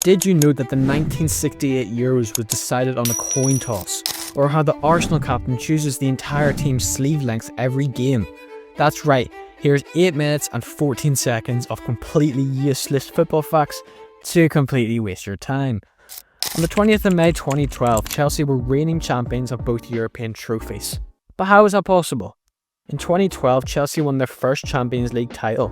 Did you know that the 1968 Euros was decided on a coin toss? Or how the Arsenal captain chooses the entire team's sleeve length every game? That's right, here's 8 minutes and 14 seconds of completely useless football facts to completely waste your time. On the 20th of May 2012, Chelsea were reigning champions of both European trophies. But how is that possible? In 2012, Chelsea won their first Champions League title.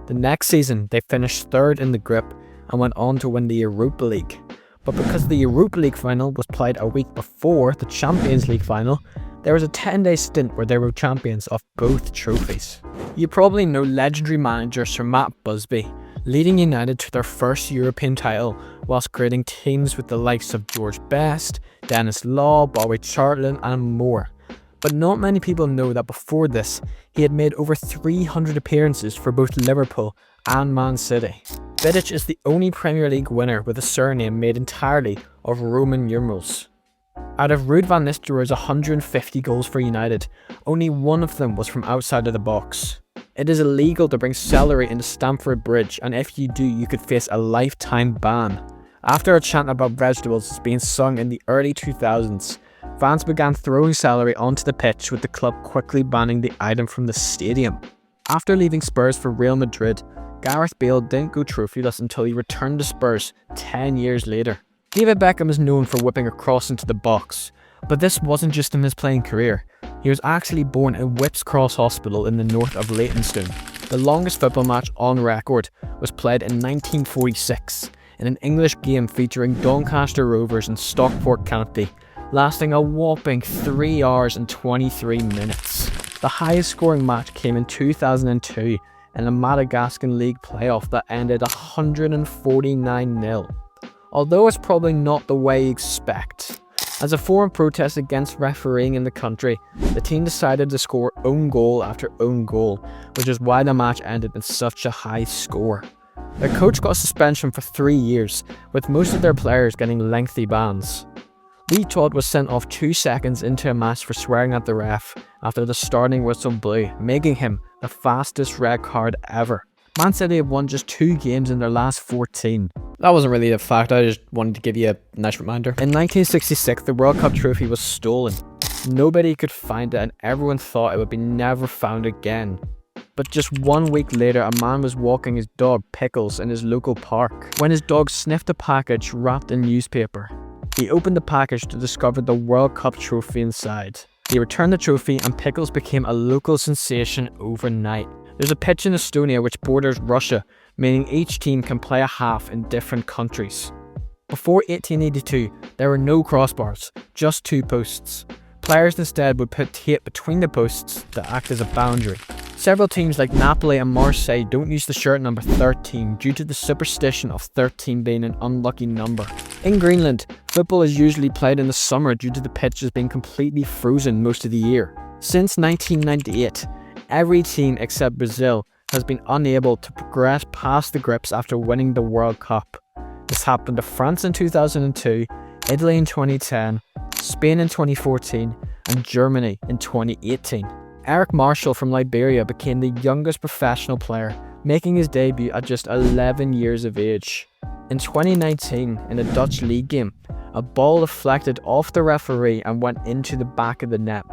The next season, they finished third in the group and went on to win the Europa League. But because the Europa League final was played a week before the Champions League final, there was a 10-day stint where they were champions of both trophies. You probably know legendary manager Sir Matt Busby, leading United to their first European title whilst creating teams with the likes of George Best, Dennis Law, Bobby Charlton and more. But not many people know that before this, he had made over 300 appearances for both Liverpool and Man City. Vidic is the only Premier League winner with a surname made entirely of Roman numerals. Out of Ruud van Nistelrooy's 150 goals for United, only one of them was from outside of the box. It is illegal to bring celery into Stamford Bridge, and if you do, you could face a lifetime ban. After a chant about vegetables being sung in the early 2000s, fans began throwing celery onto the pitch, with the club quickly banning the item from the stadium. After leaving Spurs for Real Madrid, Gareth Bale didn't go trophyless until he returned to Spurs 10 years later. David Beckham is known for whipping a cross into the box, but this wasn't just in his playing career. He was actually born in Whipps Cross Hospital in the north of Leytonstone. The longest football match on record was played in 1946 in an English game featuring Doncaster Rovers and Stockport County, lasting a whopping 3 hours and 23 minutes. The highest scoring match came in 2002 in a Madagascan League playoff that ended 149-0. Although it's probably not the way you expect. As a form of protest against refereeing in the country, the team decided to score own goal after own goal, which is why the match ended in such a high score. Their coach got suspension for 3 years, with most of their players getting lengthy bans. Lee Todd was sent off 2 seconds into a match for swearing at the ref after the starting whistle blew, making him the fastest red card ever. Man City have won just 2 games in their last 14. That wasn't really a fact, I just wanted to give you a nice reminder. In 1966, the World Cup trophy was stolen. Nobody could find it and everyone thought it would be never found again. But just 1 week later, a man was walking his dog Pickles in his local park when his dog sniffed a package wrapped in newspaper. He opened the package to discover the World Cup trophy inside. He returned the trophy and Pickles became a local sensation overnight. There's a pitch in Estonia which borders Russia, meaning each team can play a half in different countries. Before 1882, there were no crossbars, just 2 posts. Players instead would put tape between the posts to act as a boundary. Several teams like Napoli and Marseille don't use the shirt number 13 due to the superstition of 13 being an unlucky number. In Greenland, football is usually played in the summer due to the pitches being completely frozen most of the year. Since 1998, every team except Brazil has been unable to progress past the grips after winning the World Cup. This happened to France in 2002, Italy in 2010, Spain in 2014, and Germany in 2018. Eric Marshall from Liberia became the youngest professional player, making his debut at just 11 years of age. In 2019, in a Dutch league game, a ball deflected off the referee and went into the back of the net.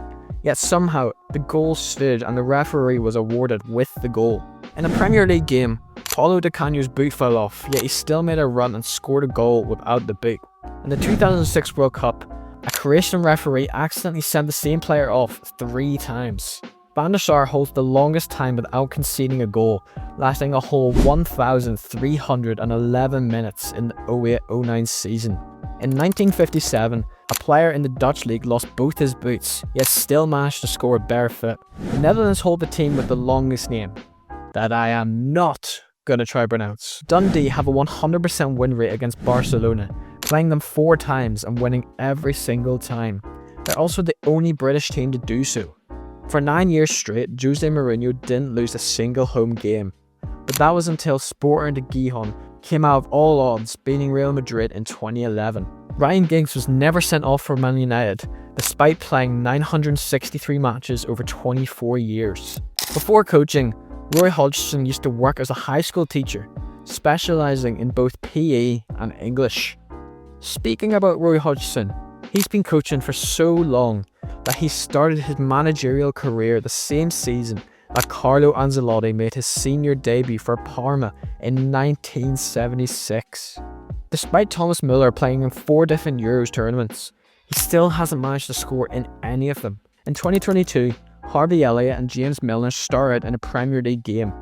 Yet somehow, the goal stood and the referee was awarded with the goal. In a Premier League game, Paulo Di Canio's boot fell off, yet he still made a run and scored a goal without the boot. In the 2006 World Cup, a Croatian referee accidentally sent the same player off 3 times. Van der Sar holds the longest time without conceding a goal, lasting a whole 1,311 minutes in the 08-09 season. In 1957, a player in the Dutch league lost both his boots, yet still managed to score barefoot. The Netherlands hold the team with the longest name, that I am not gonna try pronounce. Dundee have a 100% win rate against Barcelona, playing them 4 times and winning every single time. They're also the only British team to do so. For 9 years straight, Jose Mourinho didn't lose a single home game. But that was until Sporting de Gijón came out of all odds, beating Real Madrid in 2011. Ryan Giggs was never sent off for Man United, despite playing 963 matches over 24 years. Before coaching, Roy Hodgson used to work as a high school teacher, specialising in both PE and English. Speaking about Roy Hodgson, he's been coaching for so long that he started his managerial career the same season that Carlo Ancelotti made his senior debut for Parma in 1976. Despite Thomas Müller playing in 4 different Euros tournaments, he still hasn't managed to score in any of them. In 2022, Harvey Elliott and James Milner starred in a Premier League game.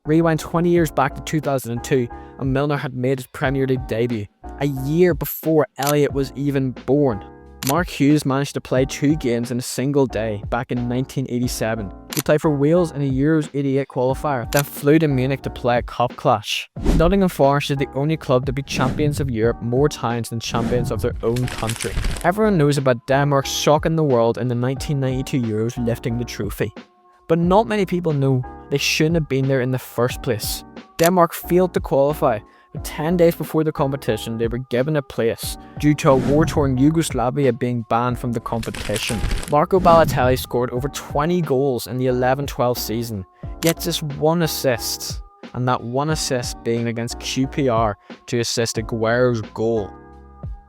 Rewind 20 years back to 2002, and Milner had made his Premier League debut, a year before Elliott was even born. Mark Hughes managed to play 2 games in a single day back in 1987. He played for Wales in a Euros 88 qualifier, then flew to Munich to play a cup clash. Nottingham Forest is the only club to be champions of Europe more times than champions of their own country. Everyone knows about Denmark shocking the world in the 1992 Euros, lifting the trophy. But not many people know they shouldn't have been there in the first place. Denmark failed to qualify, but 10 days before the competition they were given a place due to a war-torn Yugoslavia being banned from the competition. Marco Balotelli scored over 20 goals in the 11-12 season, yet just 1 assist, and that 1 assist being against QPR to assist Aguero's goal.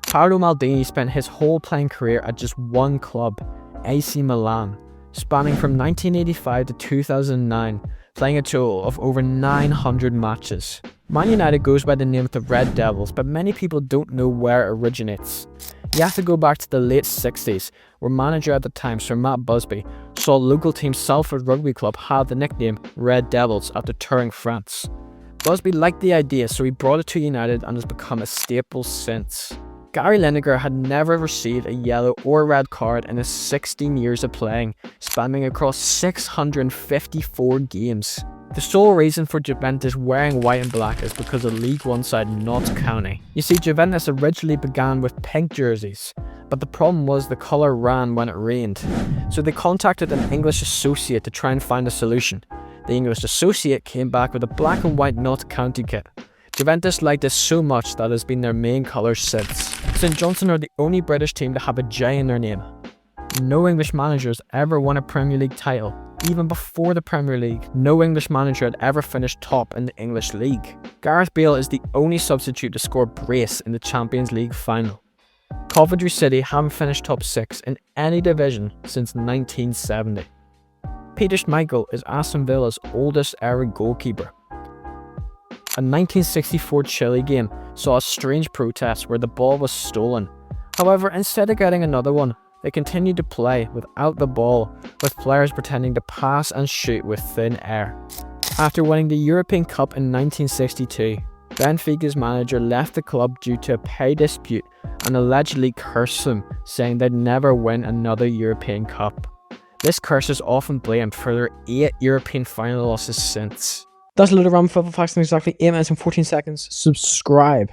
Paolo Maldini spent his whole playing career at just 1 club, AC Milan, spanning from 1985 to 2009, playing a total of over 900 matches. Man United goes by the name of the Red Devils, but many people don't know where it originates. You have to go back to the late 60s, where manager at the time, Sir Matt Busby, saw local team Salford Rugby Club have the nickname Red Devils after touring France. Busby liked the idea, so he brought it to United and has become a staple since. Gary Lineker had never received a yellow or red card in his 16 years of playing, spanning across 654 games. The sole reason for Juventus wearing white and black is because of League One side Notts County. You see, Juventus originally began with pink jerseys, but the problem was the colour ran when it rained. So they contacted an English associate to try and find a solution. The English associate came back with a black and white Notts County kit. Juventus liked this so much that it has been their main colour since. St Johnstone are the only British team to have a J in their name. No English managers ever won a Premier League title. Even before the Premier League, no English manager had ever finished top in the English League. Gareth Bale is the only substitute to score brace in the Champions League final. Coventry City haven't finished top 6 in any division since 1970. Peter Schmeichel is Aston Villa's oldest ever goalkeeper. A 1964 Chile game saw a strange protest where the ball was stolen. However, instead of getting another one, they continued to play without the ball, with players pretending to pass and shoot with thin air. After winning the European Cup in 1962, Benfica's manager left the club due to a pay dispute and allegedly cursed them, saying they'd never win another European Cup. This curse is often blamed for their 8 European final losses since. That's a load of random football facts in exactly 8 minutes and 14 seconds. Subscribe.